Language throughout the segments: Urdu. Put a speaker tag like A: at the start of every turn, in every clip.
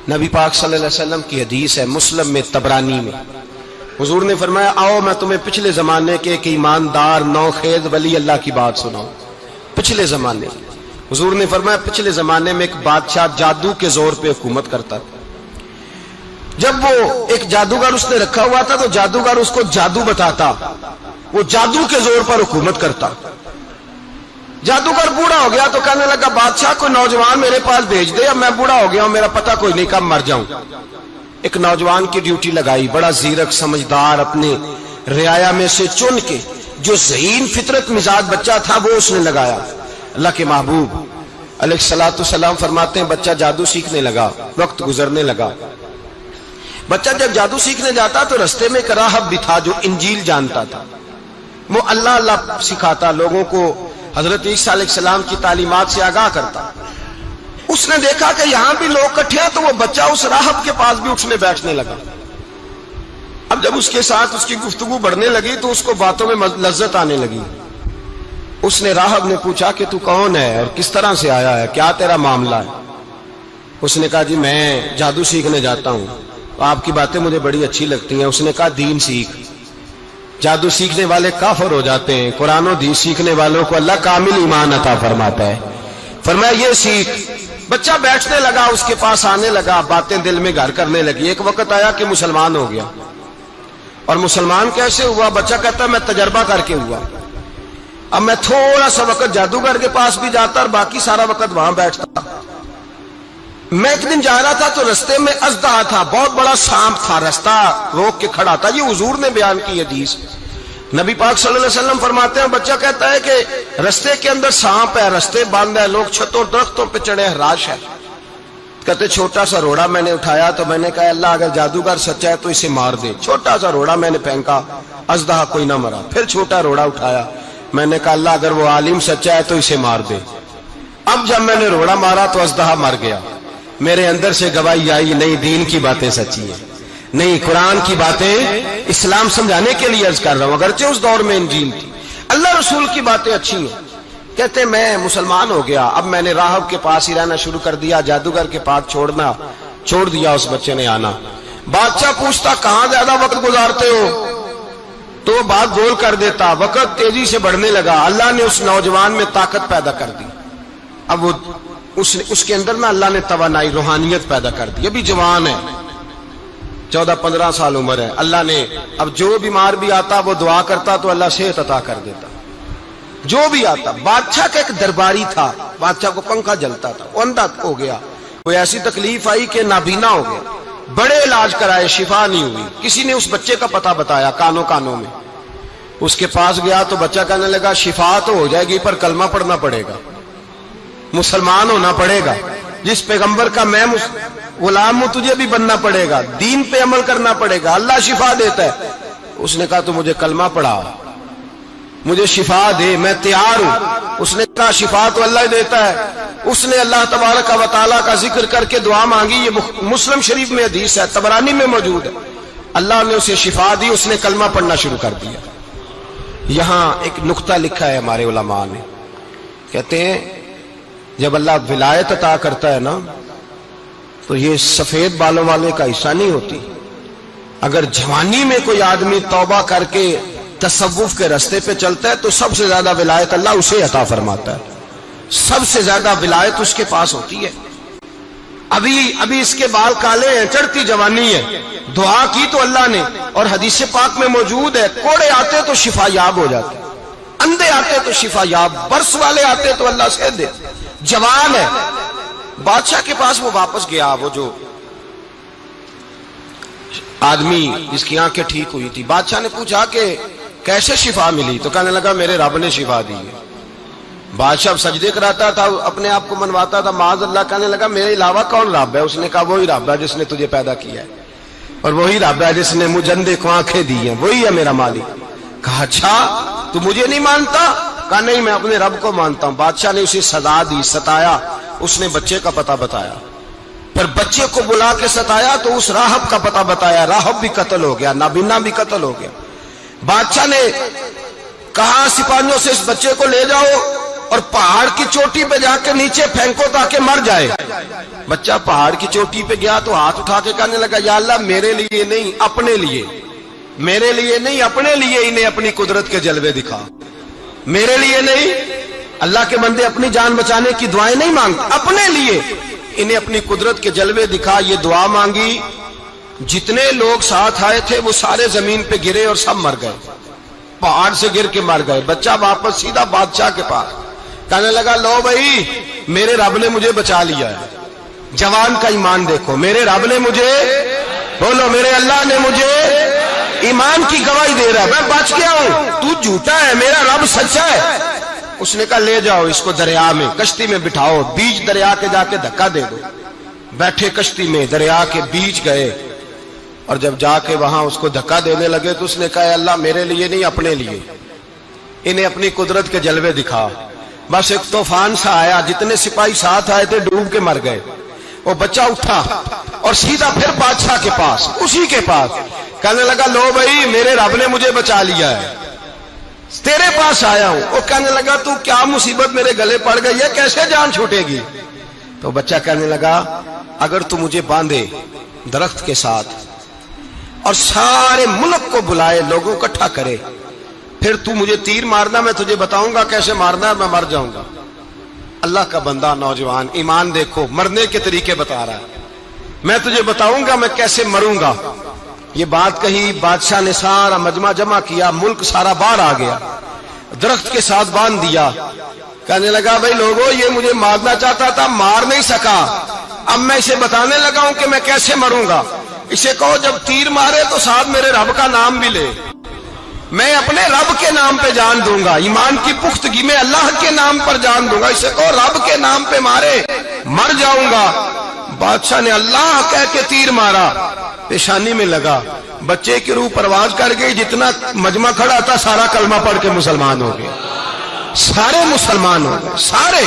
A: نبی پاک صلی اللہ علیہ وسلم کی حدیث ہے مسلم میں طبرانی میں، حضور نے فرمایا آؤ میں تمہیں پچھلے زمانے کے ایک ایماندار نوخیز ولی اللہ کی بات سناؤں۔ پچھلے زمانے حضور نے فرمایا پچھلے زمانے میں ایک بادشاہ جادو کے زور پہ حکومت کرتا تھا۔ جب وہ ایک جادوگر اس نے رکھا ہوا تھا تو جادوگر اس کو جادو بتاتا، وہ جادو کے زور پر حکومت کرتا۔ جادوگر بوڑھا ہو گیا تو کہنے لگا بادشاہ کو نوجوان میرے پاس بھیج دے، اب میں بوڑھا ہو گیا ہوں، میرا پتہ کوئی نہیں کب مر جاؤں۔ ایک نوجوان کی ڈیوٹی لگائی، بڑا زیرک سمجھدار، اپنے رعایا میں سے چن کے جو ذہین فطرت مزاج بچہ تھا وہ اس نے لگایا۔ اللہ کے محبوب علیہ الصلوۃ والسلام فرماتے ہیں بچہ جادو سیکھنے لگا، وقت گزرنے لگا۔ بچہ جب جادو سیکھنے جاتا تو رستے میں ایک راہب بھی تھا جو انجیل جانتا تھا، وہ اللہ اللہ سکھاتا، لوگوں کو حضرت عیسیٰ علیہ السلام کی تعلیمات سے آگاہ کرتا۔ اس نے دیکھا کہ یہاں بھی لوگ اکٹھے ہیں تو وہ بچہ اس راہب کے پاس بھی اٹھنے بیٹھنے لگا۔ اب جب اس کے ساتھ اس کی گفتگو بڑھنے لگی تو اس کو باتوں میں لذت آنے لگی۔ اس نے راہب نے پوچھا کہ تو کون ہے اور کس طرح سے آیا ہے، کیا تیرا معاملہ ہے؟ اس نے کہا جی میں جادو سیکھنے جاتا ہوں، آپ کی باتیں مجھے بڑی اچھی لگتی ہیں۔ اس نے کہا دین سیکھ، جادو سیکھنے والے کافر ہو جاتے ہیں، قرآن و حدیث سیکھنے والوں کو اللہ کامل ایمان عطا فرماتا ہے۔ فرمایا یہ سیکھ۔ بچہ بیٹھنے لگا، اس کے پاس آنے لگا، باتیں دل میں گھر کرنے لگی۔ ایک وقت آیا کہ مسلمان ہو گیا، اور مسلمان کیسے ہوا؟ بچہ کہتا ہے میں تجربہ کر کے ہوا۔ اب میں تھوڑا سا وقت جادوگر کے پاس بھی جاتا اور باقی سارا وقت وہاں بیٹھتا۔ میں ایک دن جا رہا تھا تو رستے میں اژدہا تھا، بہت بڑا سانپ تھا، رستہ روک کے کھڑا تھا۔ یہ حضور نے بیان کی حدیث۔ نبی پاک صلی اللہ علیہ وسلم فرماتے ہیں بچہ کہتا ہے کہ رستے کے اندر سانپ ہے، رستے بند ہے، لوگ چھتوں درختوں پہ چڑھے، ہراش ہے۔ کہتے چھوٹا سا روڑا میں نے اٹھایا تو میں نے کہا اللہ اگر جادوگر سچا ہے تو اسے مار دے۔ چھوٹا سا روڑا میں نے پھینکا، اژدہا کوئی نہ مرا۔ پھر چھوٹا روڑا اٹھایا، میں نے کہا اللہ اگر وہ عالم سچا ہے تو اسے مار دے۔ اب جب میں نے روڑا مارا تو اژدہا مر گیا۔ میرے اندر سے گواہی آئی نہیں دین کی باتیں سچی ہیں، نہیں قرآن کی باتیں اسلام سمجھانے کے لیے عرض کر رہا ہوں، اگرچہ اس دور میں انجیل تھی، اللہ رسول کی باتیں اچھی ہیں۔ کہتے میں مسلمان ہو گیا، اب میں نے راہب کے پاس ہی رہنا شروع کر دیا، جادوگر کے پاس چھوڑ دیا۔ اس بچے نے آنا، بادشاہ پوچھتا کہاں زیادہ وقت گزارتے ہو تو وہ بات گول کر دیتا۔ وقت تیزی سے بڑھنے لگا، اللہ نے اس نوجوان میں طاقت پیدا کر دی۔ اب وہ اس کے اندر نا اللہ نے توانائی روحانیت پیدا کر دی، ابھی جوان ہے، 14-15 سال عمر ہے۔ اللہ نے اب جو بیمار بھی آتا وہ دعا کرتا تو اللہ صحت عطا کر دیتا، جو بھی آتا۔ بادشاہ کا ایک درباری تھا، بادشاہ کو پنکھا جلتا تھا، وہ اندھا ہو گیا، کوئی ایسی تکلیف آئی کہ نابینا ہو گیا، بڑے علاج کرائے شفا نہیں ہوئی۔ کسی نے اس بچے کا پتہ بتایا کانوں میں، اس کے پاس گیا تو بچہ کہنے لگا شفا تو ہو جائے گی پر کلمہ پڑھنا پڑے گا، مسلمان ہونا پڑے گا، جس پیغمبر کا میں غلام ہوں تجھے بھی بننا پڑے گا، دین پہ عمل کرنا پڑے گا، اللہ شفا دیتا ہے۔ اس نے کہا تو مجھے کلمہ پڑھا، مجھے شفا دے، میں تیار ہوں۔ اس نے کہا شفا تو اللہ دیتا ہے۔ اس نے اللہ تبارک و تعالیٰ کا ذکر کر کے دعا مانگی، یہ مسلم شریف میں حدیث ہے، طبرانی میں موجود ہے۔ اللہ نے اسے شفا دی، اس نے کلمہ پڑھنا شروع کر دیا۔ یہاں ایک نقطہ لکھا ہے ہمارے علماء نے، کہتے ہیں جب اللہ ولایت عطا کرتا ہے نا تو یہ سفید بالوں والے کا حصہ نہیں ہوتی۔ اگر جوانی میں کوئی آدمی توبہ کر کے تصوف کے راستے پہ چلتا ہے تو سب سے زیادہ ولایت اللہ اسے عطا فرماتا ہے، سب سے زیادہ ولایت اس کے پاس ہوتی ہے۔ ابھی اس کے بال کالے ہیں، چڑھتی جوانی ہے، دعا کی تو اللہ نے، اور حدیث پاک میں موجود ہے کوڑے آتے تو شفا یاب ہو جاتے، اندھے آتے تو شفا یاب، برس والے آتے تو اللہ سے دے، جوان ہے۔ بادشاہ کے پاس وہ واپس گیا، وہ جو آدمی جس کی آنکھیں ٹھیک ہوئی تھی۔ بادشاہ نے پوچھا کہ کیسے شفا ملی؟ تو کہنے لگا میرے رب نے شفا دی ہے۔ بادشاہ سجدے کراتا تھا، اپنے آپ کو منواتا تھا، معاذ اللہ، کہنے لگا میرے علاوہ کون رب ہے؟ اس نے کہا وہی رب ہے جس نے تجھے پیدا کیا ہے، اور وہی رب ہے جس نے مجھے اندھے کو آنکھیں دی ہیں، وہی ہے میرا مالک۔ کہا اچھا تو مجھے نہیں مانتا؟ کہا نہیں میں اپنے رب کو مانتا ہوں۔ بادشاہ نے اسے سزا دی، ستایا، اس نے بچے کا پتہ بتایا، پھر بچے کو بلا کے ستایا تو اس راہب کا پتہ بتایا، راہب بھی قتل ہو گیا، نابینا بھی قتل ہو گیا۔ بادشاہ نے کہا سپاہیوں سے اس بچے کو لے جاؤ اور پہاڑ کی چوٹی پہ جا کے نیچے پھینکو تاکہ مر جائے۔ بچہ پہاڑ کی چوٹی پہ گیا تو ہاتھ اٹھا کے کہنے لگا یا اللہ میرے لیے نہیں اپنے لیے، میرے لیے نہیں اپنے لیے انہیں اپنی قدرت کے جلوے دکھا، میرے لیے نہیں۔ اللہ کے بندے اپنی جان بچانے کی دعائیں نہیں مانگتے، اپنے لیے انہیں اپنی قدرت کے جلوے دکھا، یہ دعا مانگی۔ جتنے لوگ ساتھ آئے تھے وہ سارے زمین پہ گرے اور سب مر گئے، پہاڑ سے گر کے مر گئے۔ بچہ واپس سیدھا بادشاہ کے پاس کہنے لگا لو بھائی میرے رب نے مجھے بچا لیا ہے۔ جوان کا ایمان دیکھو، میرے رب نے مجھے، بولو میرے اللہ نے مجھے ایمان کی گواہی دے رہا ہے، میں بچ گیا ہوں، تو جھوٹا ہے، میرا رب سچا ہے۔ اس نے کہا لے جاؤ اس کو دریا میں، کشتی میں بٹھاؤ، بیچ دریا کے جا کے دھکا دے دو۔ بیٹھے کشتی میں، دریا کے بیچ گئے، اور جب جا کے وہاں اس کو دھکا دینے لگے تو اس نے کہا اللہ میرے لیے نہیں اپنے لیے انہیں اپنی قدرت کے جلوے دکھا۔ بس ایک طوفان سا آیا، جتنے سپاہی ساتھ آئے تھے ڈوب کے مر گئے۔ وہ بچہ اٹھا اور سیدھا پھر بادشاہ کے پاس، اسی کے پاس کہنے لگا لو بھائی میرے رب نے مجھے بچا لیا ہے، تیرے پاس آیا ہوں۔ وہ کہنے لگا تو کیا مصیبت میرے گلے پڑ گئی ہے، کیسے جان چھوٹے گی؟ تو بچہ کہنے لگا اگر تو مجھے باندھے درخت کے ساتھ اور سارے ملک کو بلائے، لوگوں اکٹھا کرے، پھر تو مجھے تیر مارنا، میں تجھے بتاؤں گا کیسے مارنا ہے، میں مر جاؤں گا۔ اللہ کا بندہ نوجوان ایمان دیکھو، مرنے کے طریقے بتا رہا ہے، میں تجھے بتاؤں گا میں کیسے مروں گا۔ یہ بات کہی، بادشاہ نے سارا مجمع جمع کیا، ملک سارا باہر آ گیا، درخت کے ساتھ باندھ دیا۔ کہنے لگا بھائی لوگوں یہ مجھے مارنا چاہتا تھا، مار نہیں سکا، اب میں اسے بتانے لگا ہوں کہ میں کیسے مروں گا۔ اسے کہو جب تیر مارے تو ساتھ میرے رب کا نام بھی لے، میں اپنے رب کے نام پہ جان دوں گا، ایمان کی پختگی میں اللہ کے نام پر جان دوں گا۔ اسے کہو رب کے نام پہ مارے، مر جاؤں گا۔ بادشاہ نے اللہ کہہ کے تیر مارا، پیشانی میں لگا، بچے کی روح پرواز کر گئی، جتنا مجمع کھڑا تھا سارا کلمہ پڑھ کے مسلمان ہو گیا، سارے مسلمان ہو گئے سارے۔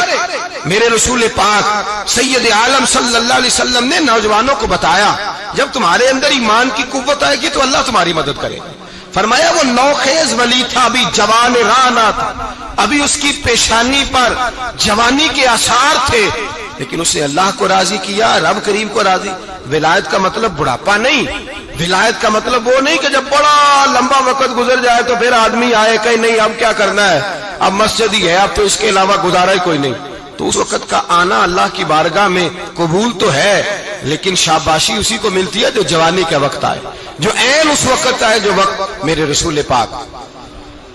A: میرے رسول پاک سید عالم صلی اللہ علیہ وسلم نے نوجوانوں کو بتایا جب تمہارے اندر ایمان کی قوت آئے گی تو اللہ تمہاری مدد کرے گا۔ فرمایا وہ نوخیز ولی تھا، ابھی جوان رانا تھا، ابھی اس کی پیشانی پر جوانی کے آثار تھے، لیکن اس نے اللہ کو راضی کیا، رب کریم کو راضی۔ ولایت کا مطلب بڑھاپا نہیں، ولایت کا مطلب وہ نہیں کہ جب بڑا لمبا وقت گزر جائے تو پھر آدمی آئے کہ نہیں اب کیا کرنا ہے، اب مسجد ہی ہے، اب تو اس کے علاوہ گزارا ہی کوئی نہیں۔ تو اس وقت کا آنا اللہ کی بارگاہ میں قبول تو ہے، لیکن شاباشی اسی کو ملتی ہے جو جوانی کا وقت آئے، جو عین اس وقت آئے جو وقت میرے رسول پاک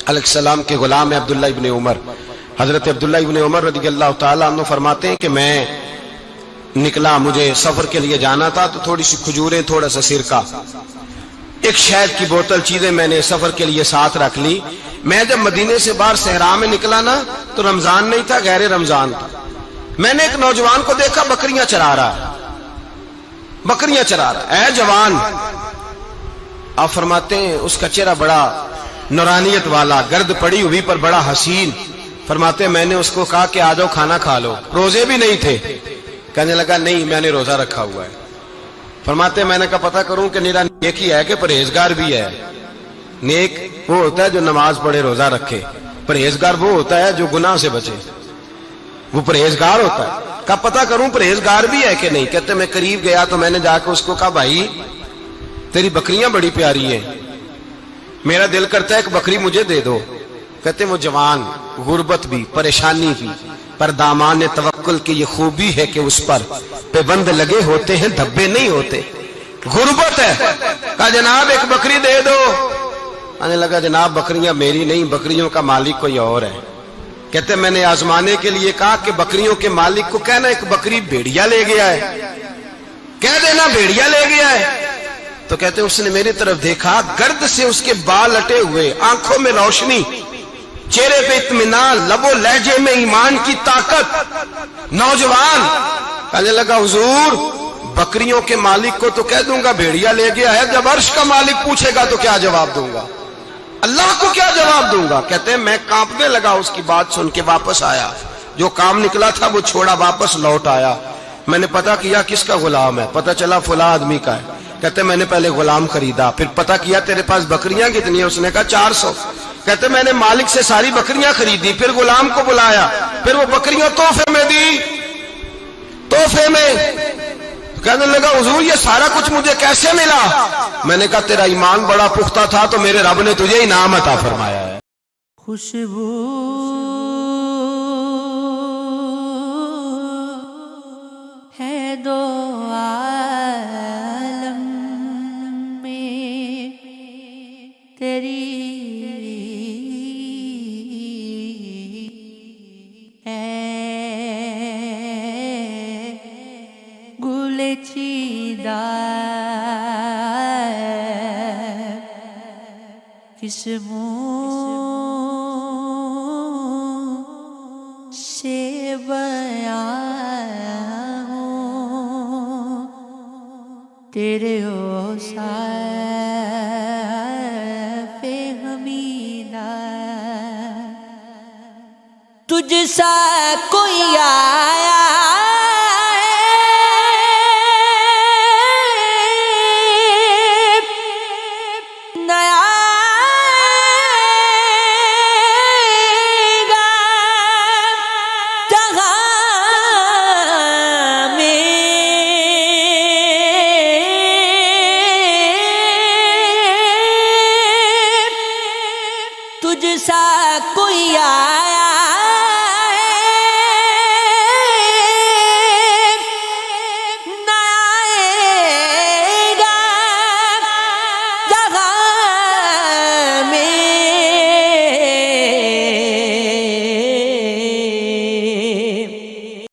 A: علیہ السلام کے غلام عبداللہ ابن عمر، حضرت عبداللہ ابن عمر رضی اللہ تعالیٰ عنہ فرماتے ہیں کہ میں نکلا، مجھے سفر کے لیے جانا تھا، تو تھوڑی سی کھجوریں، تھوڑا سا سرکہ، ایک شہد کی بوتل، چیزیں میں نے سفر کے لیے ساتھ رکھ لی۔ میں جب مدینے سے باہر صحرا میں نکلا نا تو رمضان نہیں تھا، غیر رمضان تھا۔ میں نے ایک نوجوان کو دیکھا بکریاں چرا رہا ہے، بکریاں چرا رہا ہے، اے جوان۔ آپ فرماتے ہیں اس کا چہرہ بڑا نورانیت والا، گرد پڑی ہوئی پر بڑا حسین۔ فرماتے ہیں میں نے اس کو کہا کہ آ جاؤ کھانا کھا لو، روزے بھی نہیں تھے۔ کہنے لگا نہیں میں نے روزہ رکھا ہوا ہے۔ فرماتے ہیں میں نے کہا پتہ کروں کہ نیرا نیک ہی ہے کہ پرہیزگار بھی ہے۔ نیک وہ ہوتا ہے جو نماز پڑھے روزہ رکھے، پرہیزگار وہ ہوتا ہے جو گناہ سے بچے، وہ پرہیزگار ہوتا ہے۔ کہا پتہ کروں پرہیزگار بھی ہے کہ نہیں؟ کہتے میں قریب گیا تو میں نے جا کے اس کو کہا بھائی تیری بکریاں بڑی پیاری ہیں، میرا دل کرتا ہے ایک بکری مجھے دے دو۔ کہتے وہ جوان، غربت بھی، پریشانی بھی، پر دامان توکل کی یہ خوبی ہے کہ اس پر پابند لگے ہوتے ہیں، دھبے نہیں ہوتے، غربت ہے۔ کہا جناب ایک بکری دے دو۔ آنے لگا جناب بکریاں میری نہیں، بکریوں کا مالک کوئی اور ہے۔ کہتے میں نے آزمانے کے لیے کہا کہ بکریوں کے مالک کو کہنا ایک بکری بھیڑیا لے گیا ہے، کہہ دینا بھیڑیا لے گیا ہے۔ تو کہتے اس نے میری طرف دیکھا، گرد سے اس کے بال اٹے ہوئے، آنکھوں میں روشنی، چہرے پہ اطمینان، لب و لہجے میں ایمان کی طاقت۔ نوجوان کہنے لگا حضور بکریوں کے مالک کو تو کہہ دوں گا بھیڑیا لے گیا ہے، جب عرش کا مالک پوچھے گا تو کیا جواب دوں گا، اللہ کو کیا جواب دوں گا؟ کہتے ہیں میں کانپنے لگا، اس کی بات سن کے واپس آیا، جو کام نکلا تھا وہ چھوڑا، واپس لوٹ آیا۔ میں نے پتہ کیا کس کا غلام ہے، پتہ چلا فلاں آدمی کا ہے۔ کہتے میں نے پہلے غلام خریدا، پھر پتہ کیا تیرے پاس بکریاں کتنی ہیں؟ اس نے کہا 400۔ کہتے میں نے مالک سے ساری بکریاں خریدی، پھر غلام کو بلایا، پھر وہ بکریاں تحفے میں دی، تحفے میں۔ کہنے لگا حضور یہ سارا کچھ مجھے کیسے ملا؟ میں نے کہا تیرا ایمان بڑا پختہ تھا تو میرے رب نے تجھے انعام عطا فرمایا ہے۔
B: خوشبو ہے دو عالم میں تیری، اے گل چیدہ کس منہ سے بیان ہوں تیرے اوصاف حمیدہ، تجھ سا کوئی آیا تجھ سا کوئی آیا